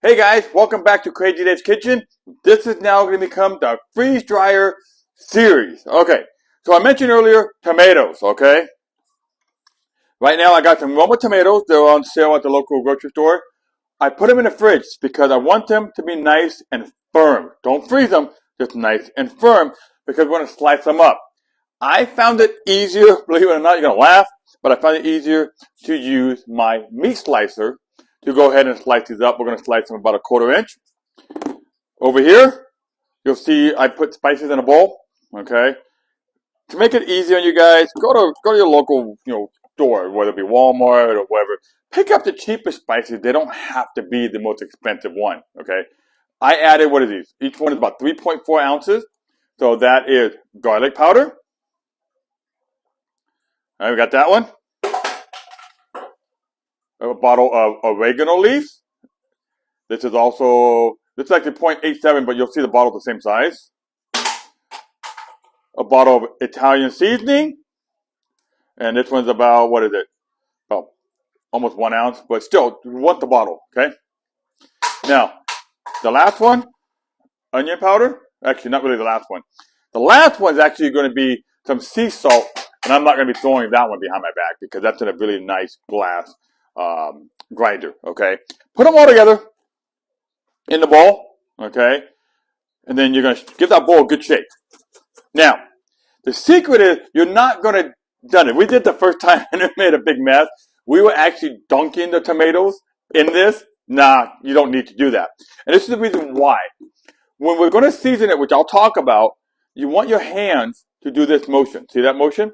Hey guys, welcome back to Crazy Dave's Kitchen. This is now going to become the freeze dryer series. Okay, so I mentioned earlier tomatoes, okay? Right now I got some Roma tomatoes. They're on sale at the local grocery store. I put them in the fridge because I want them to be nice and firm. Don't freeze them, just nice and firm because we're going to slice them up. I found it easier, believe it or not, you're going to laugh, but I found it easier to use my meat slicer to go ahead and slice these up. We're going to slice them about 1/4 inch. Over here, you'll see I put spices in a bowl. Okay, to make it easy on you guys, go to your local store, whether it be Walmart or whatever. Pick up the cheapest spices. They don't have to be the most expensive one. Okay, I added, what are these? Each one is about 3.4 ounces. So that is garlic powder. All right, we got that one. A bottle of oregano leaves. This is actually 0.87, but you'll see the bottle the same size. A bottle of Italian seasoning. And this one's about, what is it? About almost 1 ounce, but still, you want the bottle, okay? Now, the last one, onion powder. Actually, not really the last one. The last one is actually going to be some sea salt, and I'm not going to be throwing that one behind my back because that's in a really nice glass grinder, okay? Put them all together in the bowl, okay? And then you're going to give that bowl a good shake. Now, the secret is you're not going to done it. We did the first time and it made a big mess. We were actually dunking the tomatoes in this. Nah, you don't need to do that. And this is the reason why. When we're going to season it, which I'll talk about, you want your hands to do this motion. See that motion?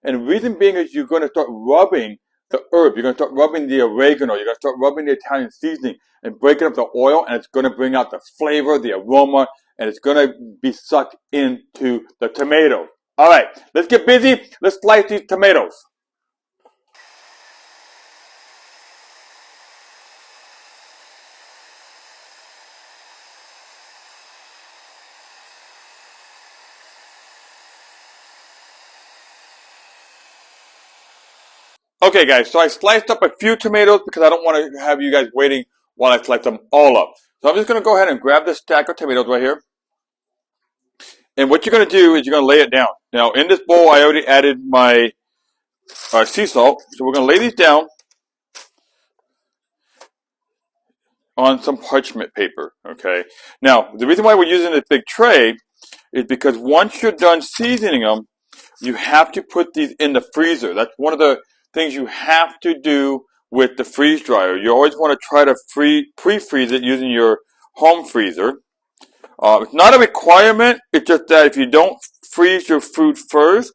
And the reason being is you're going to start rubbing the herb. You're going to start rubbing the oregano. You're going to start rubbing the Italian seasoning and breaking up the oil, and it's going to bring out the flavor, the aroma, and it's going to be sucked into the tomato. All right, let's get busy. Let's slice these tomatoes. Okay, guys, so I sliced up a few tomatoes because I don't want to have you guys waiting while I slice them all up. So I'm just going to go ahead and grab this stack of tomatoes right here. And what you're going to do is you're going to lay it down. Now, in this bowl, I already added my sea salt. So we're going to lay these down on some parchment paper, okay? Now, the reason why we're using this big tray is because once you're done seasoning them, you have to put these in the freezer. That's one of the things you have to do with the freeze dryer. You always want to try to pre-freeze it using your home freezer. It's not a requirement. It's just that if you don't freeze your food first,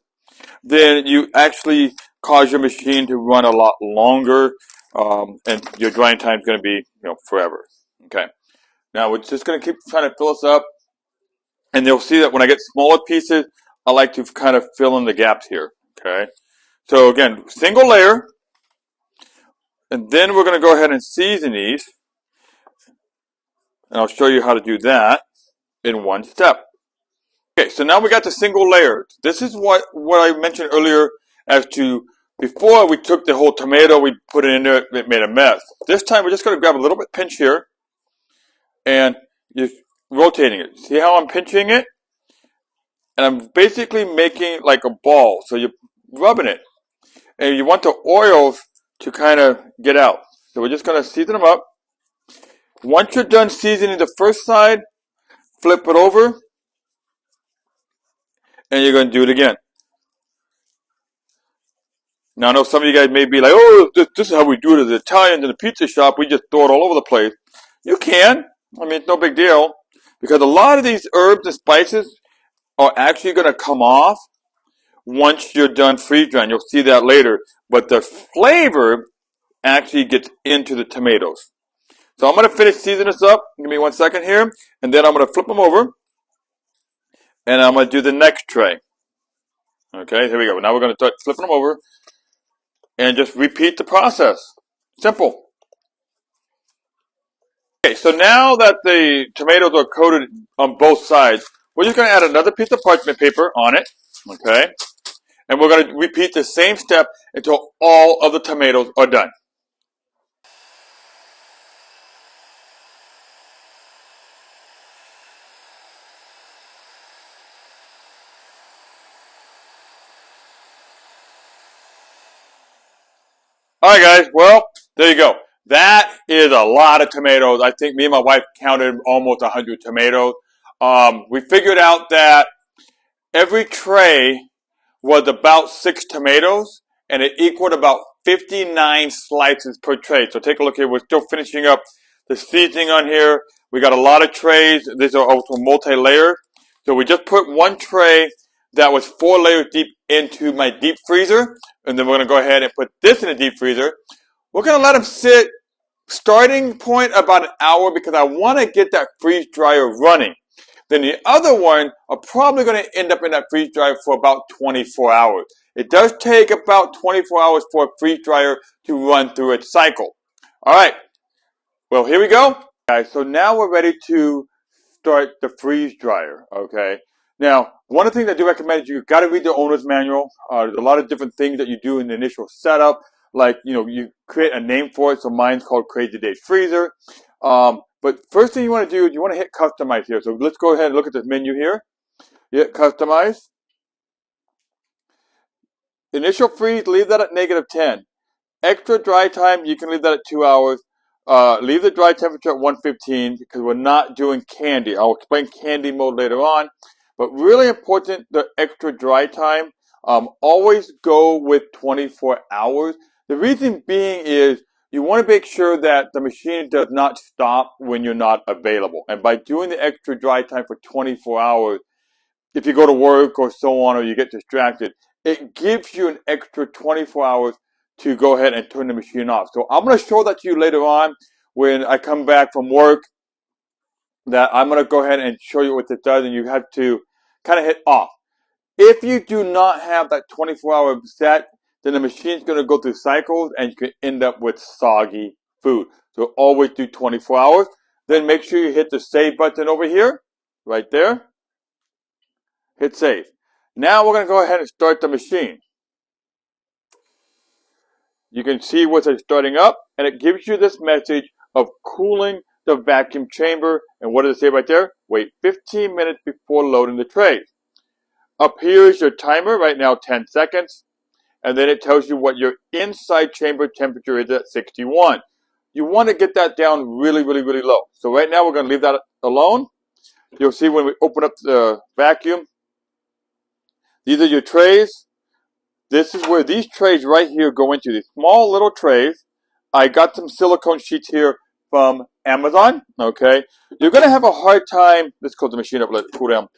then you actually cause your machine to run a lot longer, and your drying time is going to be, forever. Okay. Now we're just going to keep trying to fill this up, and you'll see that when I get smaller pieces, I like to kind of fill in the gaps here. Okay. So again, single layer, and then we're going to go ahead and season these, and I'll show you how to do that in one step. Okay, so now we got the single layer. This is what I mentioned earlier as to before we took the whole tomato, we put it in there, it made a mess. This time we're just going to grab a little bit pinch here and just rotating it. See how I'm pinching it? And I'm basically making like a ball. So you're rubbing it. And you want the oils to kind of get out. So we're just going to season them up. Once you're done seasoning the first side, flip it over. And you're going to do it again. Now, I know some of you guys may be like, oh, this is how we do it as Italians in the pizza shop. We just throw it all over the place. You can. I mean, it's no big deal. Because a lot of these herbs and spices are actually going to come off once you're done freeze drying. You'll see that later. But the flavor actually gets into the tomatoes. So I'm going to finish seasoning this up. Give me 1 second here. And then I'm going to flip them over. And I'm going to do the next tray. Okay, here we go. Now we're going to start flipping them over. And just repeat the process. Simple. Okay, so now that the tomatoes are coated on both sides, we're just going to add another piece of parchment paper on it. Okay. And we're going to repeat the same step until all of the tomatoes are done. All right, guys. Well, there you go. That is a lot of tomatoes. I think me and my wife counted almost 100 tomatoes. We figured out that every tray was about 6 tomatoes, and it equaled about 59 slices per tray. So take a look here. We're still finishing up the seasoning on here. We got a lot of trays. These are also multi-layered. So we just put one tray that was 4 layers deep into my deep freezer, and then we're going to go ahead and put this in the deep freezer. We're going to let them sit starting point about an hour because I want to get that freeze dryer running. Then the other one are probably going to end up in that freeze dryer for about 24 hours. It does take about 24 hours for a freeze dryer to run through its cycle. All right. Well, here we go. Guys, so now we're ready to start the freeze dryer, okay? Now, one of the things I do recommend is you've got to read the owner's manual. There's a lot of different things that you do in the initial setup, like, you create a name for it. So mine's called Crazy Days Freezer. But first thing you want to do is you want to hit customize here. So let's go ahead and look at this menu here. You hit customize. Initial freeze, leave that at -10. Extra dry time, you can leave that at 2 hours. Leave the dry temperature at 115 because we're not doing candy. I'll explain candy mode later on. But really important, the extra dry time. Always go with 24 hours. The reason being is you want to make sure that the machine does not stop when you're not available. And by doing the extra dry time for 24 hours, if you go to work or so on, or you get distracted, it gives you an extra 24 hours to go ahead and turn the machine off. So I'm going to show that to you later on when I come back from work, that I'm going to go ahead and show you what it does, and you have to kind of hit off. If you do not have that 24-hour set, then the machine's going to go through cycles and you can end up with soggy food. So always do 24 hours. Then make sure you hit the save button over here, right there. Hit save. Now we're going to go ahead and start the machine. You can see what's starting up, and it gives you this message of cooling the vacuum chamber. And what does it say right there? Wait 15 minutes before loading the trays. Up here is your timer, right now 10 seconds. And then it tells you what your inside chamber temperature is at 61. You want to get that down really, really, really low. So right now we're going to leave that alone. You'll see when we open up the vacuum, these are your trays. This is where these trays right here go into, these small little trays. I got some silicone sheets here from Amazon, okay? You're going to have a hard time, let's close the machine up, let it cool down,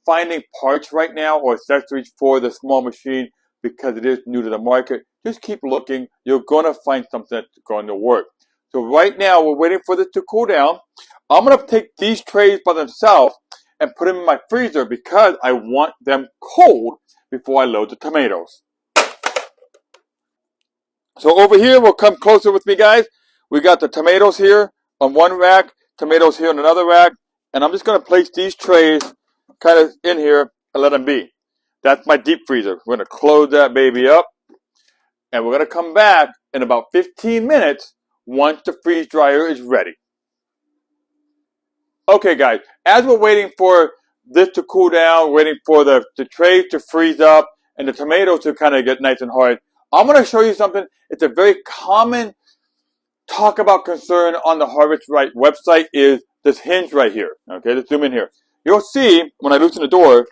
finding parts right now or accessories for the small machine because it is new to the market. Just keep looking. You're going to find something that's going to work. So right now, we're waiting for this to cool down. I'm going to take these trays by themselves and put them in my freezer because I want them cold before I load the tomatoes. So over here, we'll come closer with me, guys. We got the tomatoes here on one rack, tomatoes here on another rack, and I'm just going to place these trays kind of in here and let them be. That's my deep freezer. We're going to close that baby up, and we're going to come back in about 15 minutes once the freeze dryer is ready. Okay, guys, as we're waiting for this to cool down, waiting for the trays to freeze up and the tomatoes to kind of get nice and hard, I'm going to show you something. It's a very common talk about concern on the Harvest Right website is this hinge right here. Okay, let's zoom in here. You'll see when I loosen the door,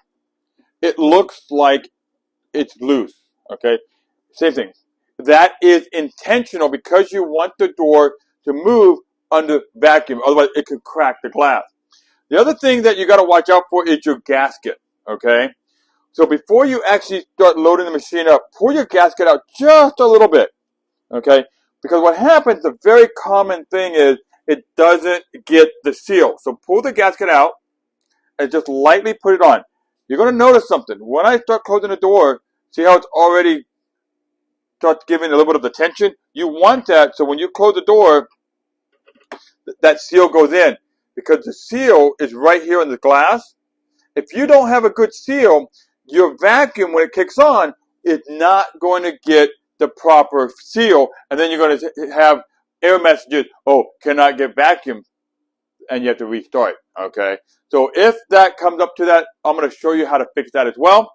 it looks like it's loose. Okay, same thing. That is intentional because you want the door to move under vacuum. Otherwise, it could crack the glass. The other thing that you got to watch out for is your gasket. Okay, so before you actually start loading the machine up, pull your gasket out just a little bit. Okay, because what happens, the very common thing is it doesn't get the seal. So pull the gasket out and just lightly put it on. You're going to notice something. When I start closing the door, see how it's already starts giving a little bit of the tension? You want that so when you close the door, that seal goes in. Because the seal is right here in the glass. If you don't have a good seal, your vacuum, when it kicks on, is not going to get the proper seal. And then you're going to have error messages, oh, cannot get vacuum. And you have to restart, okay? So if that comes up to that, I'm going to show you how to fix that as well.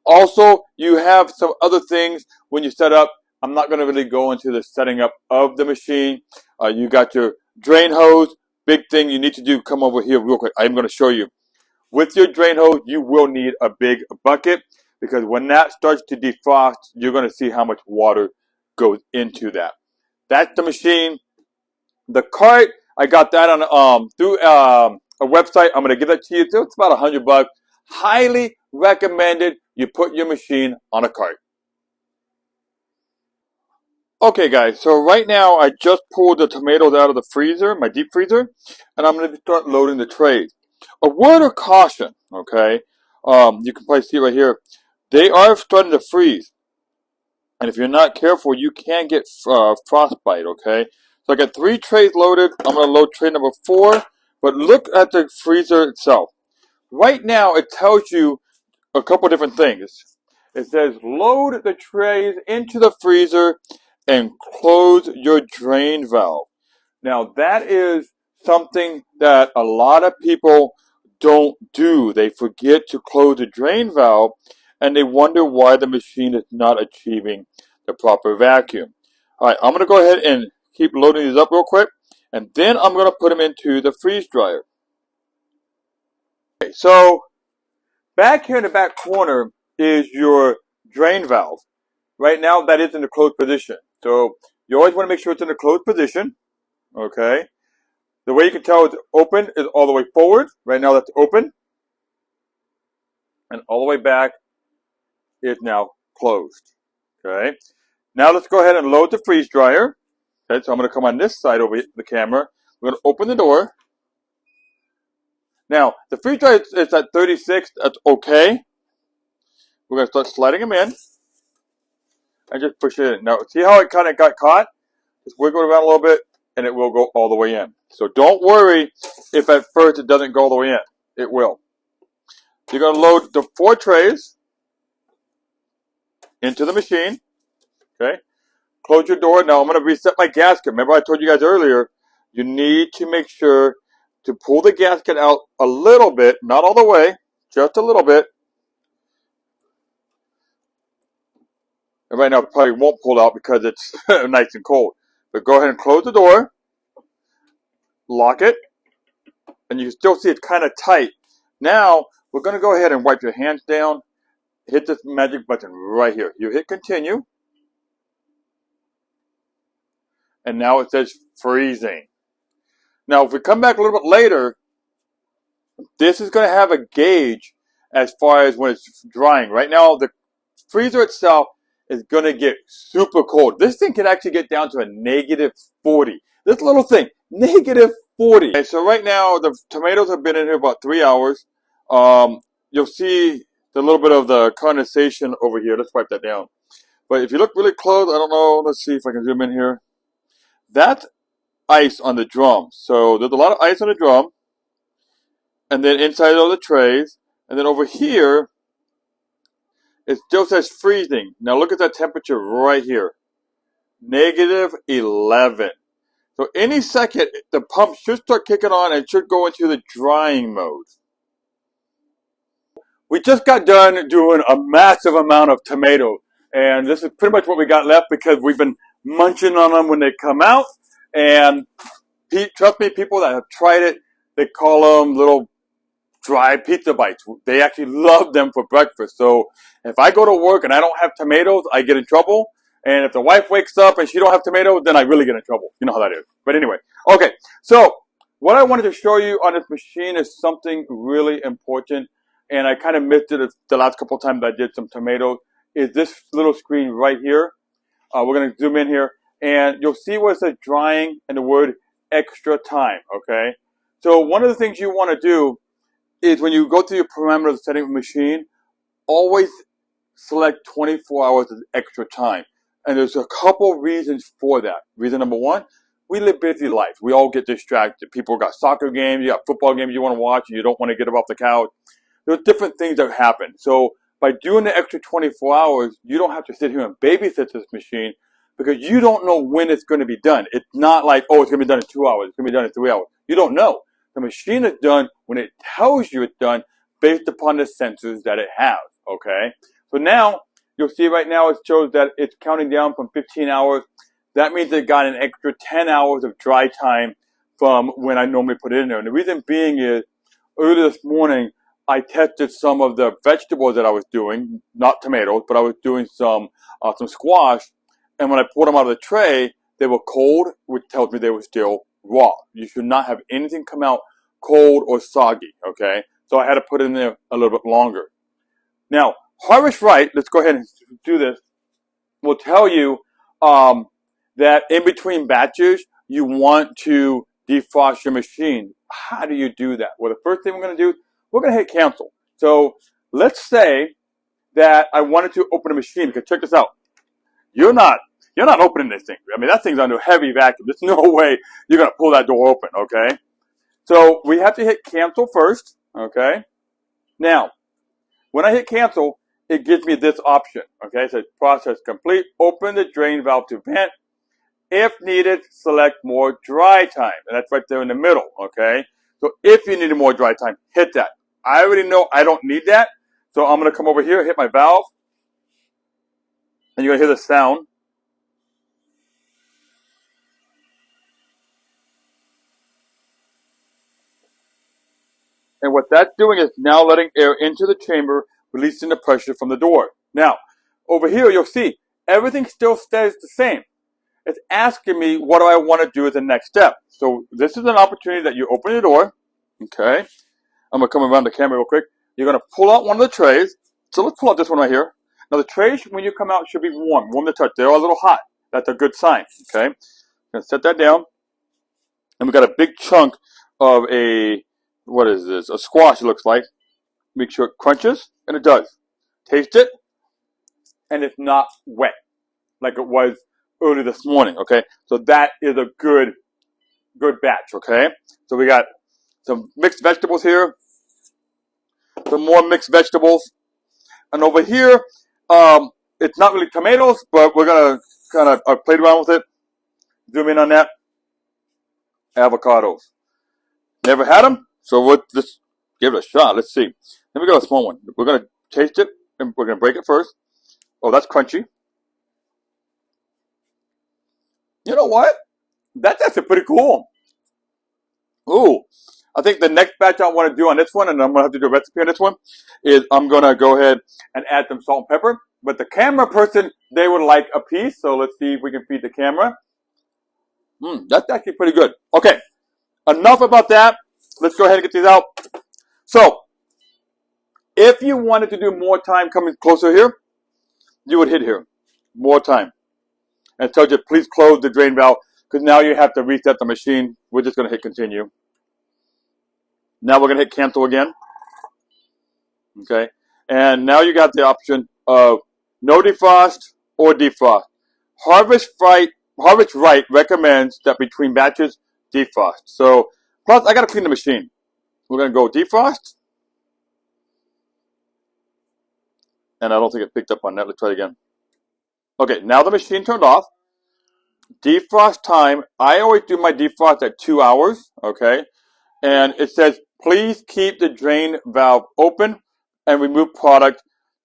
Also, you have some other things when you set up I'm not going to really go into the setting up of the machine. You got your drain hose. Big thing you need to do, come over here real quick. I'm going to show you. With your drain hose, you will need a big bucket because when that starts to defrost, you're going to see how much water goes into that. That's the machine. The cart, I got that on through a website. I'm going to give that to you. It's about $100. Highly recommended you put your machine on a cart. Okay guys, so right now I just pulled the tomatoes out of the freezer, my deep freezer, and I'm going to start loading the trays. A word of caution, okay, you can probably see right here, they are starting to freeze. And if you're not careful, you can get frostbite, okay. So I got 3 trays loaded. I'm going to load tray number 4, but look at the freezer itself. Right now it tells you a couple different things. It says load the trays into the freezer and close your drain valve. Now that is something that a lot of people don't do. They forget to close the drain valve and they wonder why the machine is not achieving the proper vacuum. Alright, I'm going to go ahead and keep loading these up real quick and then I'm going to put them into the freeze dryer. Okay, so back here in the back corner is your drain valve. Right now that is in the closed position. So you always want to make sure it's in the closed position. Okay. The way you can tell it's open is all the way forward. Right now that's open. And all the way back is now closed. Okay. Now let's go ahead and load the freeze dryer. Okay, so I'm going to come on this side over the camera. We're going to open the door. Now, the freeze dryer is at 36. That's okay. We're going to start sliding them in. And just push it in. Now, see how it kind of got caught? Just wiggle it around a little bit, and it will go all the way in. So don't worry if at first it doesn't go all the way in. It will. You're going to load the 4 trays into the machine. Okay. Close your door. Now, I'm going to reset my gasket. Remember I told you guys earlier, you need to make sure to pull the gasket out a little bit, not all the way, just a little bit. And right now it probably won't pull out because it's nice and cold. But go ahead and close the door. Lock it. And you can still see it's kind of tight. Now, we're going to go ahead and wipe your hands down. Hit this magic button right here. You hit continue. And now it says freezing. Now, if we come back a little bit later, this is going to have a gauge as far as when it's drying. Right now, the freezer itself is going to get super cold. This thing can actually get down to a -40. This little thing, -40. Okay, so right now, the tomatoes have been in here about 3 hours. You'll see the little bit of the condensation over here. Let's wipe that down. But if you look really close, I don't know. Let's see if I can zoom in here. That's ice on the drum. So there's a lot of ice on the drum. And then inside all the trays. And then over here, it still says freezing. Now look at that temperature right here. -11. So any second, the pump should start kicking on and should go into the drying mode. We just got done doing a massive amount of tomatoes. And this is pretty much what we got left because we've been munching on them when they come out. And trust me, people that have tried it, they call them little dry pizza bites. They actually love them for breakfast. So if I go to work and I don't have tomatoes, I get in trouble. And if the wife wakes up and she don't have tomatoes, then I really get in trouble. You know how that is. But anyway, okay. So what I wanted to show you on this machine is something really important. And I kind of missed it the last couple of times I did some tomatoes. Is this little screen right here. We're going to zoom in here. And you'll see where it says drying and the word extra time. Okay. So one of the things you want to do is when you go through your parameters of setting of the machine, always select 24 hours as extra time. And there's a couple reasons for that. Reason number 1, we live busy lives. We all get distracted. People got soccer games, you got football games you want to watch, and you don't want to get up off the couch. There's different things that happen. So by doing the extra 24 hours, you don't have to sit here and babysit this machine because you don't know when it's going to be done. It's not like, oh, it's going to be done in 2 hours. It's going to be done in 3 hours. You don't know. The machine is done when it tells you it's done based upon the sensors that it has, okay? So now you'll see right now it shows that it's counting down from 15 hours. That means it got an extra 10 hours of dry time from when I normally put it in there. And the reason being is, early this morning, I tested some of the vegetables that I was doing, not tomatoes, but I was doing some squash. And when I pulled them out of the tray, they were cold, which tells me they were still raw. You should not have anything come out cold or soggy, okay? So I had to put it in there a little bit longer. Now, Harvest Right, let's go ahead and do this, will tell you that in between batches, you want to defrost your machine. How do you do that? Well, the first thing we're going to do, we're going to hit cancel. So let's say that I wanted to open a machine, because check this out. You're not opening this thing. I mean, that thing's under heavy vacuum. There's no way you're going to pull that door open, okay? So we have to hit cancel first, okay? Now, when I hit cancel, it gives me this option, okay? It says process complete. Open the drain valve to vent. If needed, select more dry time. And that's right there in the middle, okay? So if you needed more dry time, hit that. I already know I don't need that. So I'm going to come over here, hit my valve. And you're going to hear the sound. And what that's doing is now letting air into the chamber, releasing the pressure from the door. Now, over here, you'll see everything still stays the same. It's asking me what do I want to do as the next step. So this is an opportunity that you open the door. Okay. I'm going to come around the camera real quick. You're going to pull out one of the trays. So let's pull out this one right here. Now the trays, when you come out, should be warm to touch. They're a little hot. That's a good sign. Okay. I'm going to set that down. And we got a big chunk of what is this? A squash, it looks like. Make sure it crunches, and it does. Taste it, and it's not wet like it was early this morning, okay? So that is a good batch, okay? So we got some mixed vegetables here, some more mixed vegetables, and over here, it's not really tomatoes, but we're gonna kind of play around with it. Zoom in on that. Avocados. Never had them, so we'll just give it a shot. Let's see. Let me go a small one. We're gonna taste it, and we're gonna break it first. Oh, that's crunchy. You know what? That's actually pretty cool. Ooh, I think the next batch I want to do on this one, and I'm going to have to do a recipe on this one, is I'm going to go ahead and add some salt and pepper. But the camera person, they would like a piece, so let's see if we can feed the camera. That's actually pretty good. Okay, enough about that. Let's go ahead and get these out. So, if you wanted to do more time coming closer here, you would hit here. More time. And it tells you, please close the drain valve, because now you have to reset the machine. We're just going to hit continue. Now we're going to hit cancel again. Okay. And now you got the option of no defrost or defrost. Harvest Right recommends that between batches, defrost. So, plus I got to clean the machine. We're going to go defrost. And I don't think it picked up on that. Let's try it again. Okay, now the machine turned off. Defrost time, I always do my defrost at 2 hours, okay? And it says, please keep the drain valve open and remove product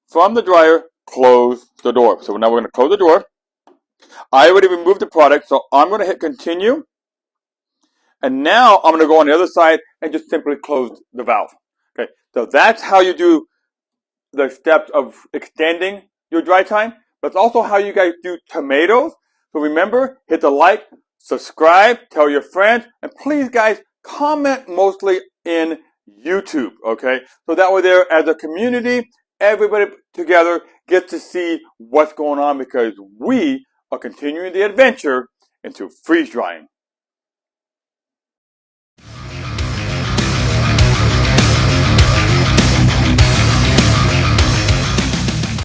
from the dryer, close the door. So now we're going to close the door. I already removed the product, so I'm going to hit continue. And now I'm going to go on the other side and just simply close the valve. Okay, so that's how you do the steps of extending your dry time. That's also how you guys do tomatoes. So remember, hit the like, subscribe, tell your friends, and please guys, comment mostly in YouTube, okay? So that way there, as a community, everybody together gets to see what's going on, because we are continuing the adventure into freeze drying.